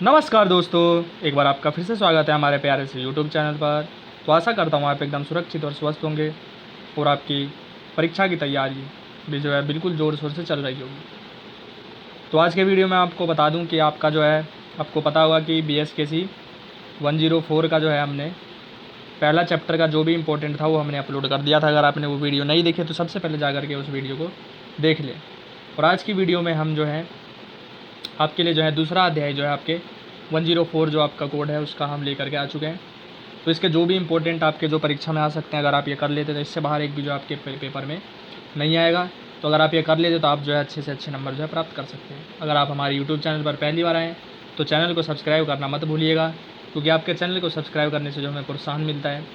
नमस्कार दोस्तों, एक बार आपका फिर से स्वागत है हमारे प्यारे से यूट्यूब चैनल पर। तो आशा करता हूँ आप एकदम सुरक्षित और स्वस्थ होंगे और आपकी परीक्षा की तैयारी भी जो है बिल्कुल ज़ोर शोर से चल रही होगी। तो आज के वीडियो में आपको बता दूं कि आपका जो है, आपको पता होगा कि BSKC 104 का जो है हमने पहला चैप्टर का जो भी इम्पोर्टेंट था वो हमने अपलोड कर दिया था। अगर आपने वो वीडियो नहीं देखे तो सबसे पहले जा करके उस वीडियो को देख लें। और आज की वीडियो में हम जो है आपके लिए जो है दूसरा अध्याय जो है आपके 104 जो आपका कोड है उसका हम लेकर के आ चुके हैं। तो इसके जो भी इम्पोर्टेंट आपके जो परीक्षा में आ सकते हैं, अगर आप ये कर लेते तो इससे बाहर एक भी जो आपके पेपर में नहीं आएगा। तो अगर आप ये कर लेते तो आप जो है अच्छे से अच्छे नंबर जो है प्राप्त कर सकते हैं। अगर आप हमारे यूट्यूब चैनल पर पहली बार आएँ तो चैनल को सब्सक्राइब करना मत भूलिएगा, क्योंकि आपके चैनल को सब्सक्राइब करने से जो हमें प्रोत्साहन मिलता है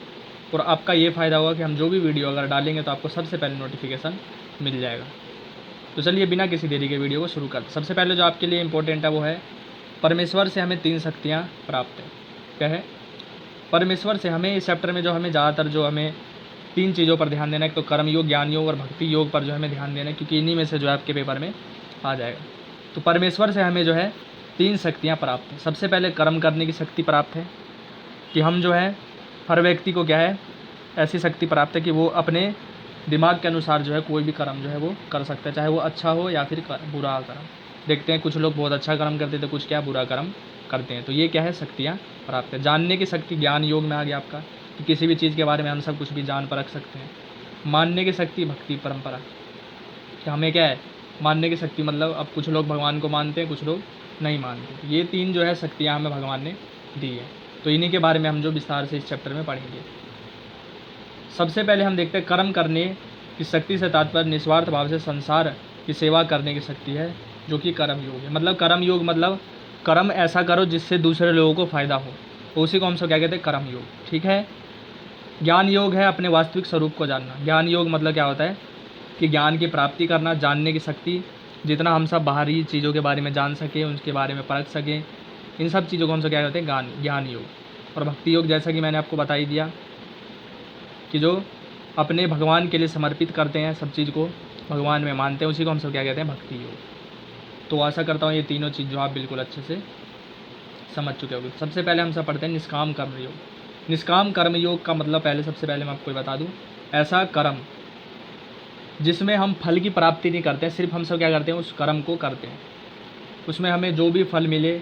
और आपका ये फ़ायदा होगा कि हम जो भी वीडियो अगर डालेंगे तो आपको सबसे पहले नोटिफिकेशन मिल जाएगा। तो चलिए बिना किसी देरी के वीडियो को शुरू करते हैं। सबसे पहले जो आपके लिए इम्पोर्टेंट है वो है परमेश्वर से हमें 3 शक्तियाँ प्राप्त है। क्या है? परमेश्वर से हमें इस चैप्टर में जो हमें ज़्यादातर जो हमें 3 चीज़ों पर ध्यान देना है। तो कर्म योग, ज्ञान योग और भक्ति योग पर जो हमें ध्यान देना है, क्योंकि इन्हीं में से जो है आपके पेपर में आ जाएगा। तो परमेश्वर से हमें जो है 3 शक्तियाँ प्राप्त हैं। सबसे पहले कर्म करने की शक्ति प्राप्त है, कि हम जो है हर व्यक्ति को क्या है ऐसी शक्ति प्राप्त है कि वो अपने दिमाग के अनुसार जो है कोई भी कर्म जो है वो कर सकता है, चाहे वो अच्छा हो या फिर बुरा कर्म। देखते हैं कुछ लोग बहुत अच्छा कर्म करते हैं तो कुछ क्या बुरा कर्म करते हैं। तो ये क्या है, शक्तियाँ प्राप्त है। जानने की शक्ति ज्ञान योग में आ गया आपका, कि किसी भी चीज़ के बारे में हम सब कुछ भी जान परख सकते हैं। मानने की शक्ति भक्ति परंपरा, कि हमें क्या है मानने की शक्ति, मतलब अब कुछ लोग भगवान को मानते हैं, कुछ लोग नहीं मानते। तो ये 3 जो है शक्तियाँ हमें भगवान ने दी है। तो इन्हीं के बारे में हम जो विस्तार से इस चैप्टर में पढ़ेंगे। सबसे पहले हम देखते हैं कर्म करने की शक्ति से तात्पर्य निस्वार्थ भाव से संसार की सेवा करने की शक्ति है, जो कि कर्म योग है। मतलब कर्म योग मतलब कर्म ऐसा करो जिससे दूसरे लोगों को फ़ायदा हो, तो उसी को हम सब क्या कहते हैं, कर्म योग। ठीक है। ज्ञान योग है अपने वास्तविक स्वरूप को जानना। ज्ञान योग मतलब क्या होता है कि ज्ञान की प्राप्ति करना, जानने की शक्ति, जितना हम सब बाहरी चीज़ों के बारे में जान सकें, उनके बारे में परख सकें, इन सब चीज़ों को हम सब क्या कहते हैं, ज्ञान योग। और भक्ति योग जैसा कि मैंने आपको बता ही दिया, कि जो अपने भगवान के लिए समर्पित करते हैं, सब चीज़ को भगवान में मानते हैं, उसी को हम सब क्या कहते हैं, भक्ति योग। तो आशा करता हूँ ये तीनों चीज़ जो आप बिल्कुल अच्छे से समझ चुके होंगे। सबसे पहले हम सब पढ़ते हैं निष्काम कर्म योग। निष्काम कर्म योग का मतलब पहले सबसे पहले मैं आपको बता दूँ, ऐसा कर्म जिसमें हम फल की प्राप्ति नहीं करते हैं, सिर्फ हम सब क्या करते हैं, उस कर्म को करते हैं। उसमें हमें जो भी फल मिले,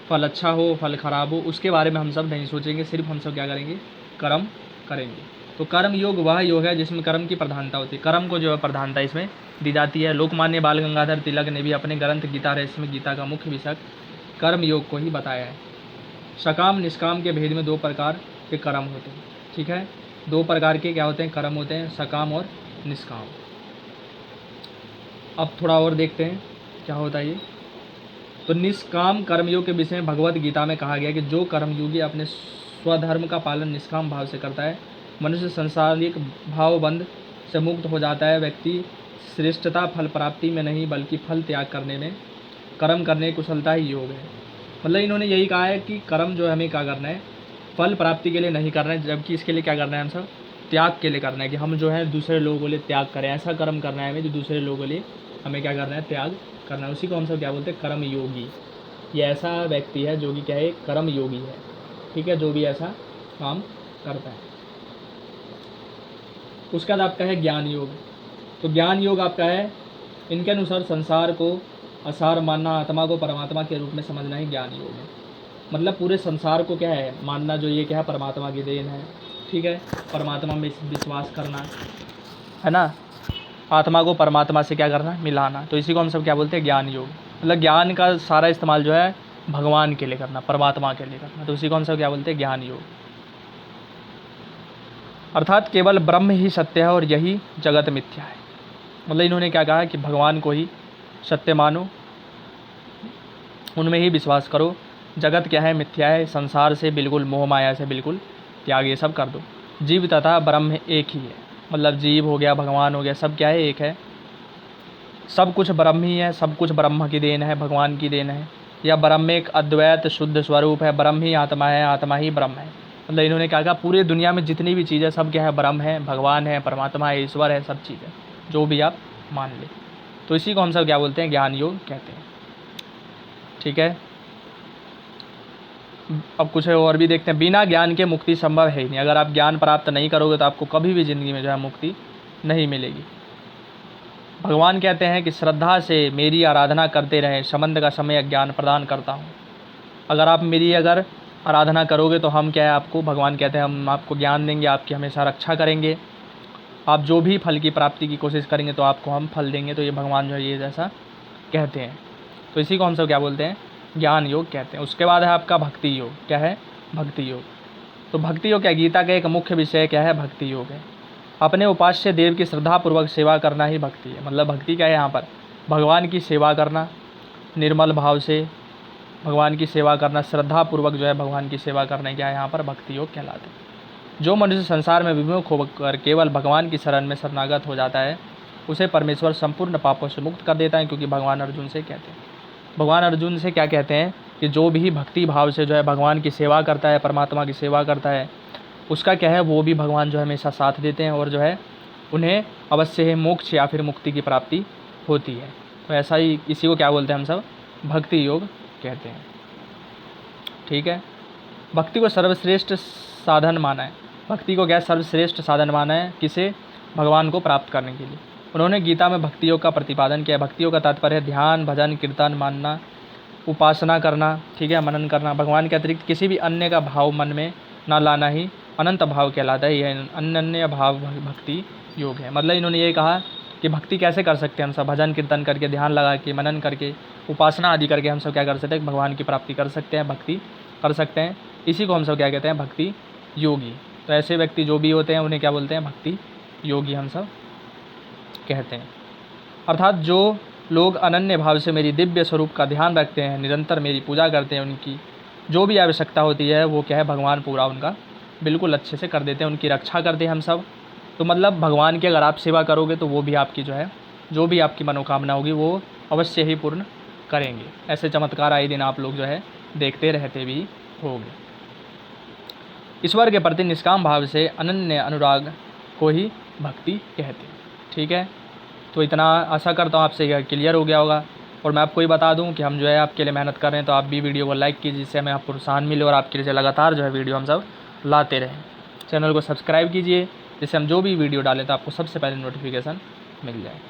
फल अच्छा हो फल ख़राब हो, उसके बारे में हम सब नहीं सोचेंगे, सिर्फ हम सब क्या करेंगे, कर्म करेंगे। तो कर्म योग वह योग है जिसमें कर्म की प्रधानता होती है। कर्म को जो है प्रधानता इसमें दी जाती है। लोकमान्य बाल गंगाधर तिलक ने भी अपने ग्रंथ गीता रहस्य में गीता का मुख्य विषय कर्म योग को ही बताया है। सकाम निष्काम के भेद में 2 प्रकार के कर्म होते हैं। ठीक है, 2 प्रकार के क्या होते हैं, कर्म होते हैं, सकाम और निष्काम। अब थोड़ा और देखते हैं क्या होता है ये। तो निष्काम कर्मयोग के विषय में भगवत गीता में कहा गया कि जो कर्मयोगी अपने स्वधर्म का पालन निष्काम भाव से करता है, मनुष्य सांसारिक भावबंध से मुक्त हो जाता है। व्यक्ति श्रेष्ठता फल प्राप्ति में नहीं बल्कि फल त्याग करने में, कर्म करने की कुशलता ही योग है। मतलब इन्होंने यही कहा है कि कर्म जो है हमें क्या करना है, फल प्राप्ति के लिए नहीं करना है, जबकि इसके लिए क्या करना है, हम सब त्याग के लिए करना है, कि हम जो है दूसरे लोगों के लिए त्याग करें। ऐसा कर्म करना है हमें जो दूसरे लोगों के लिए हमें क्या करना है, त्याग करना है। उसी को हम सब क्या बोलते हैं, कर्म योगी। ये ऐसा व्यक्ति है जो कि क्या है, कर्म योगी है। ठीक है, जो भी ऐसा काम करता है। उसका बाद आपका है ज्ञान योग। तो ज्ञान योग आपका है, इनके अनुसार संसार को असार मानना, आत्मा को परमात्मा के रूप में समझना ही ज्ञान योग है। मतलब पूरे संसार को क्या है मानना, जो ये क्या है, परमात्मा की देन है। ठीक है, परमात्मा में विश्वास करना है ना, आत्मा को परमात्मा से क्या करना, मिलाना। तो इसी को हम सब क्या बोलते हैं, ज्ञान योग। मतलब ज्ञान का सारा इस्तेमाल जो है भगवान के लिए करना, परमात्मा के लिए करना। तो इसी को हम सब क्या बोलते हैं, ज्ञान योग। अर्थात केवल ब्रह्म ही सत्य है और यही जगत मिथ्या है। मतलब इन्होंने क्या कहा कि भगवान को ही सत्य मानो, उनमें ही विश्वास करो, जगत क्या है, मिथ्या है, संसार से बिल्कुल, मोह माया से बिल्कुल त्याग, ये सब कर दो। जीव तथा ब्रह्म एक ही है। मतलब जीव हो गया, भगवान हो गया, सब क्या है, एक है। सब कुछ ब्रह्म ही है, सब कुछ ब्रह्म की देन है, भगवान की देन है। या ब्रह्म एक अद्वैत शुद्ध स्वरूप है, ब्रह्म ही आत्मा है, आत्मा ही ब्रह्म है। मतलब इन्होंने क्या कहा, पूरे दुनिया में जितनी भी चीज़ है सब क्या है, ब्रह्म है, भगवान है, परमात्मा है, ईश्वर है, सब चीज़ है, जो भी आप मान ले। तो इसी को हम सब क्या बोलते हैं, ज्ञान योग कहते हैं। ठीक है, अब कुछ और भी देखते हैं। बिना ज्ञान के मुक्ति संभव है ही नहीं। अगर आप ज्ञान प्राप्त नहीं करोगे तो आपको कभी भी ज़िंदगी में जो है मुक्ति नहीं मिलेगी। भगवान कहते हैं कि श्रद्धा से मेरी आराधना करते रहें, संबंध का समय ज्ञान प्रदान करता हूँ। अगर आप मेरी आराधना करोगे तो हम क्या है, आपको भगवान कहते हैं हम आपको ज्ञान देंगे, आपकी हमेशा रक्षा करेंगे। आप जो भी फल की प्राप्ति की कोशिश करेंगे तो आपको हम फल देंगे। तो ये भगवान जो है ये जैसा कहते हैं। तो इसी को हम सब क्या बोलते हैं, ज्ञान योग कहते हैं। उसके बाद है आपका भक्ति योग। क्या है, भक्ति योग। तो भक्ति योग क्या, गीता का एक मुख्य विषय क्या है, भक्ति योग है। अपने उपास्य देव की श्रद्धापूर्वक सेवा करना ही भक्ति है। मतलब भक्ति क्या है, यहाँ पर भगवान की सेवा करना, निर्मल भाव से भगवान की सेवा करना, श्रद्धापूर्वक जो है भगवान की सेवा करना, क्या है यहाँ पर भक्ति योग कहलाते हैं। जो मनुष्य संसार में विमुख होकर केवल भगवान की शरण में शरणागत हो जाता है, उसे परमेश्वर संपूर्ण पापों से मुक्त कर देता है। क्योंकि भगवान अर्जुन से कहते हैं, भगवान अर्जुन से क्या कहते हैं कि जो भी भक्ति भाव से जो है भगवान की सेवा करता है, परमात्मा की सेवा करता है, उसका क्या है, वो भी भगवान जो है हमेशा साथ देते हैं और जो है उन्हें अवश्य ही मोक्ष या फिर मुक्ति की प्राप्ति होती है। तो ऐसा ही इसी को क्या बोलते हैं हम सब, भक्ति योग कहते हैं। ठीक है, भक्ति को सर्वश्रेष्ठ साधन माना है। भक्ति को क्या सर्वश्रेष्ठ साधन माना है, किसे, भगवान को प्राप्त करने के लिए। उन्होंने गीता में भक्ति योग का प्रतिपादन किया। भक्ति योग का तात्पर्य है ध्यान, भजन, कीर्तन, मानना, उपासना करना, ठीक है, मनन करना। भगवान के अतिरिक्त किसी भी अन्य का भाव मन में ना लाना ही अनंत भाव कहलाता है। यह अनन्य भाव भक्ति योग है। मतलब इन्होंने ये कहा कि भक्ति कैसे कर सकते हैं हम सब, भजन कीर्तन करके, ध्यान लगा के, मनन करके, उपासना आदि करके हम सब क्या कर सकते हैं, भगवान की प्राप्ति कर सकते हैं, भक्ति कर सकते हैं। इसी को हम सब क्या कहते हैं, भक्ति योगी। तो ऐसे व्यक्ति जो भी होते हैं उन्हें क्या बोलते हैं, भक्ति योगी हम सब कहते हैं। अर्थात जो लोग अनन्य भाव से मेरी दिव्य स्वरूप का ध्यान रखते हैं, निरंतर मेरी पूजा करते हैं, उनकी जो भी आवश्यकता होती है वो क्या है, भगवान पूरा उनका बिल्कुल अच्छे से कर देते हैं, उनकी रक्षा करते हैं हम सब। तो मतलब भगवान की अगर आप सेवा करोगे तो वो भी आपकी जो है, जो भी आपकी मनोकामना होगी वो अवश्य ही पूर्ण करेंगे। ऐसे चमत्कार आए दिन आप लोग जो है देखते रहते भी होंगे। ईश्वर के प्रति निष्काम भाव से अनन्य अनुराग को ही भक्ति कहते हैं। ठीक है, तो इतना आशा करता हूँ आपसे यह क्लियर हो गया होगा। और मैं आपको ये बता दूं कि हम जो है आपके लिए मेहनत कर रहे हैं, तो आप भी वीडियो को लाइक कीजिए, जिससे हमें आप प्रोत्साहन मिले और आपके लिए लगातार जो है वीडियो हम सब लाते रहें। चैनल को सब्सक्राइब कीजिए, जिससे हम जो भी वीडियो डालें तो आपको सबसे पहले नोटिफिकेशन मिल जाए।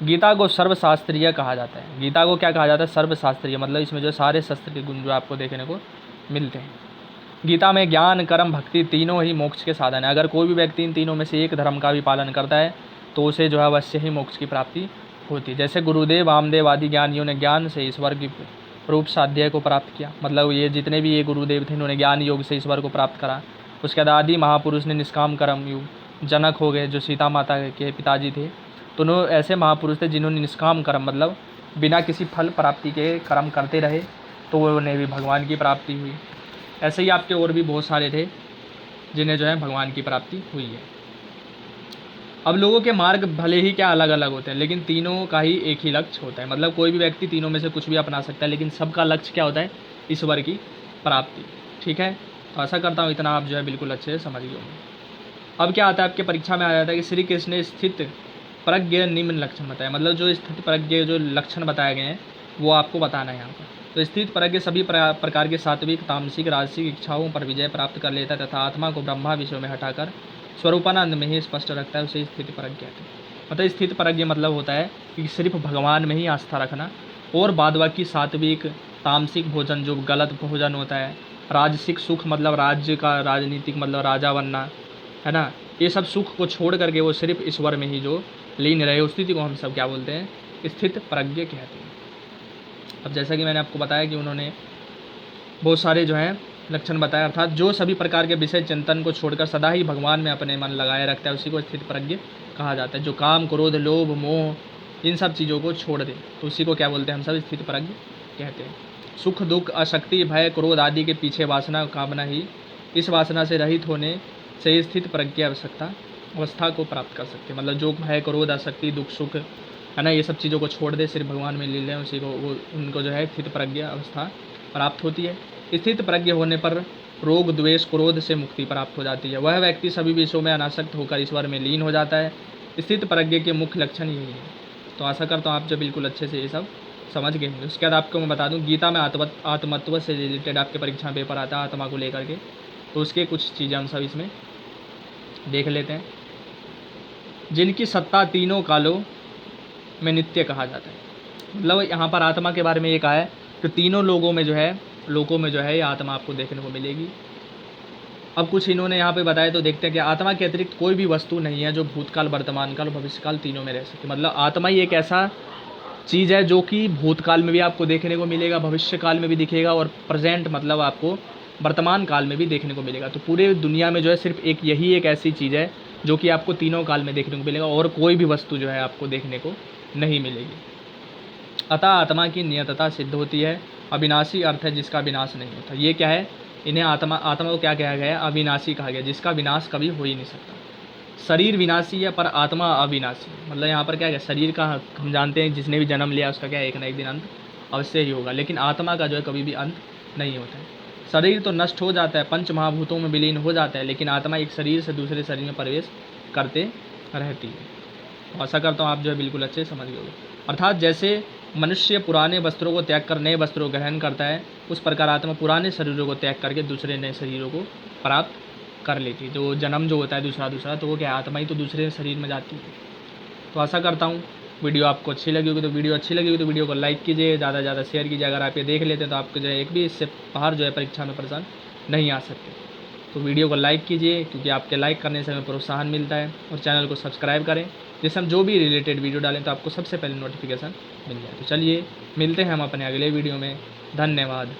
गीता को सर्वशास्त्रीय कहा जाता है। गीता को क्या कहा जाता है, सर्वशास्त्रीय। मतलब इसमें जो सारे शास्त्र के गुण जो आपको देखने को मिलते हैं। गीता में ज्ञान, कर्म, भक्ति तीनों ही मोक्ष के साधन है। अगर कोई भी व्यक्ति इन तीनों में से एक धर्म का भी पालन करता है तो उसे जो है अवश्य ही मोक्ष की प्राप्ति होती है। जैसे गुरुदेव, वामदेव आदि ज्ञानियों ने ज्ञान से ईश्वर की रूप साध्य को प्राप्त किया। मतलब ये जितने भी ये गुरुदेव थे इन्होंने ज्ञान योग से ईश्वर को प्राप्त करा। उसके बाद आदि महापुरुष ने निष्काम कर्म योग, जनक हो गए जो सीता माता के पिताजी थे, तो उन्होंने ऐसे महापुरुष थे जिन्होंने निष्काम कर्म मतलब बिना किसी फल प्राप्ति के कर्म करते रहे, तो उन्हें भी भगवान की प्राप्ति हुई। ऐसे ही आपके और भी बहुत सारे थे जिन्हें जो है भगवान की प्राप्ति हुई है। अब लोगों के मार्ग भले ही क्या अलग अलग होते हैं, लेकिन तीनों का ही एक ही लक्ष्य होता है। मतलब कोई भी व्यक्ति तीनों में से कुछ भी अपना सकता है, लेकिन सबका लक्ष्य क्या होता है, ईश्वर की प्राप्ति। ठीक है, तो आशा करता हूँ इतना आप जो है बिल्कुल अच्छे से समझ गए होंगे। अब क्या आता है आपके परीक्षा में आ जाता है कि श्री कृष्ण ने स्थित प्रज्ञ निम्न लक्षण बताया। मतलब जो स्थित प्रज्ञ जो लक्षण बताए गए हैं वो आपको बताना है यहाँ पर। तो स्थित प्रज्ञ सभी प्रकार के सात्विक, तामसिक, राजसिक इच्छाओं पर विजय प्राप्त कर लेता है तथा आत्मा को ब्रह्मा विषयों में हटाकर स्वरूपानंद में ही स्पष्ट रखता है, उसे स्थित प्रज्ञ कहते हैं। मतलब स्थित प्रज्ञ मतलब होता है कि सिर्फ भगवान में ही आस्था रखना, और बाद बाकी सात्विक, तामसिक भोजन जो गलत भोजन होता है, राजसिक सुख मतलब राज्य का, राजनीतिक मतलब राजा बनना है ना, ये सब सुख को छोड़ करके वो सिर्फ ईश्वर में ही जो लीन रहे, उस स्थिति को हम सब क्या बोलते हैं, स्थित प्रज्ञ कहते हैं। अब जैसा कि मैंने आपको बताया कि उन्होंने बहुत सारे जो हैं लक्षण बताया, अर्थात जो सभी प्रकार के विषय चिंतन को छोड़कर सदा ही भगवान में अपने मन लगाए रखता है, उसी को स्थित प्रज्ञ कहा जाता है। जो काम, क्रोध, लोभ, मोह इन सब चीज़ों को छोड़ दे तो उसी को क्या बोलते हैं हम सब, स्थित प्रज्ञ कहते हैं। सुख, दुख, अशक्ति, भय, क्रोध आदि के पीछे वासना, कामना ही, इस वासना से रहित होने से स्थित प्रज्ञ अवस्था को प्राप्त कर सकते हैं। मतलब जो भय, क्रोध, आसक्ति, दुख, सुख है ना, ये सब चीज़ों को छोड़ दे, सिर्फ भगवान में लीन उसी को वो उनको जो है स्थित प्रज्ञ अवस्था प्राप्त होती है। स्थित प्रज्ञ होने पर रोग, द्वेष, क्रोध से मुक्ति प्राप्त हो जाती है। वह व्यक्ति सभी विषयों में अनासक्त होकर ईश्वर में लीन हो जाता है। स्थित प्रज्ञ के मुख्य लक्षण यही है। तो आशा करता हूँ आप जो बिल्कुल अच्छे से ये सब समझ गए होंगे। उसके बाद आपको मैं बता दूं, गीता में आत्मतत्व से रिलेटेड आपके परीक्षा में पेपर आता है आत्मा को लेकर के, तो उसके कुछ चीज़ें हम सब इसमें देख लेते हैं। जिनकी सत्ता तीनों कालों में नित्य कहा जाता है, मतलब यहाँ पर आत्मा के बारे में ये कहा है कि तीनों लोगों में जो है ये आत्मा आपको देखने को मिलेगी। अब कुछ इन्होंने यहाँ पे बताया, तो देखते हैं कि आत्मा के अतिरिक्त कोई भी वस्तु नहीं है जो भूतकाल, वर्तमान काल, भविष्यकाल तीनों में रह सकती। मतलब आत्मा ही एक ऐसा चीज़ है जो कि भूतकाल में भी आपको देखने को मिलेगा, भविष्य काल में भी दिखेगा, और प्रेजेंट मतलब आपको वर्तमान काल में भी देखने को मिलेगा। तो पूरे दुनिया में जो है सिर्फ यही एक ऐसी चीज़ है जो कि आपको तीनों काल में देखने को मिलेगा, और कोई भी वस्तु जो है आपको देखने को नहीं मिलेगी। अतः आत्मा की नियतता सिद्ध होती है। अविनाशी अर्थ है जिसका विनाश नहीं होता। ये क्या है, इन्हें आत्मा को क्या कहा गया है, अविनाशी कहा गया, जिसका विनाश कभी हो ही नहीं सकता। शरीर विनाशी है पर आत्मा अविनाशी। मतलब यहाँ पर क्या है, शरीर का हम जानते हैं जिसने भी जन्म लिया उसका क्या है, एक ना एक दिन अंत अवश्य ही होगा, लेकिन आत्मा का जो है कभी भी अंत नहीं होता है। शरीर तो नष्ट हो जाता है, पंच महाभूतों में विलीन हो जाता है, लेकिन आत्मा एक शरीर से दूसरे शरीर में प्रवेश करते रहती है। तो आशा करता हूँ आप जो है बिल्कुल अच्छे समझ गए होंगे। अर्थात जैसे मनुष्य पुराने वस्त्रों को त्याग कर नए वस्त्रों को ग्रहण करता है, उस प्रकार आत्मा पुराने शरीरों को त्याग करके दूसरे नए शरीरों को प्राप्त कर लेती है। जो जन्म जो होता है दूसरा तो वो क्या है, आत्मा ही तो दूसरे शरीर में जाती है। तो आशा करता हूँ वीडियो आपको अच्छी लगी होगी। तो वीडियो को लाइक कीजिए, ज़्यादा से ज़्यादा शेयर कीजिए। अगर आप ये देख लेते हैं तो आपको जो है एक भी इससे बाहर जो है परीक्षा में परेशान नहीं आ सकते। तो वीडियो को लाइक कीजिए, क्योंकि आपके लाइक करने से हमें प्रोत्साहन मिलता है, और चैनल को सब्सक्राइब करें, जिससे हम जो भी रिलेटेड वीडियो डालें तो आपको सबसे पहले नोटिफिकेशन मिल जाए। तो चलिए मिलते हैं हम अपने अगले वीडियो में। धन्यवाद।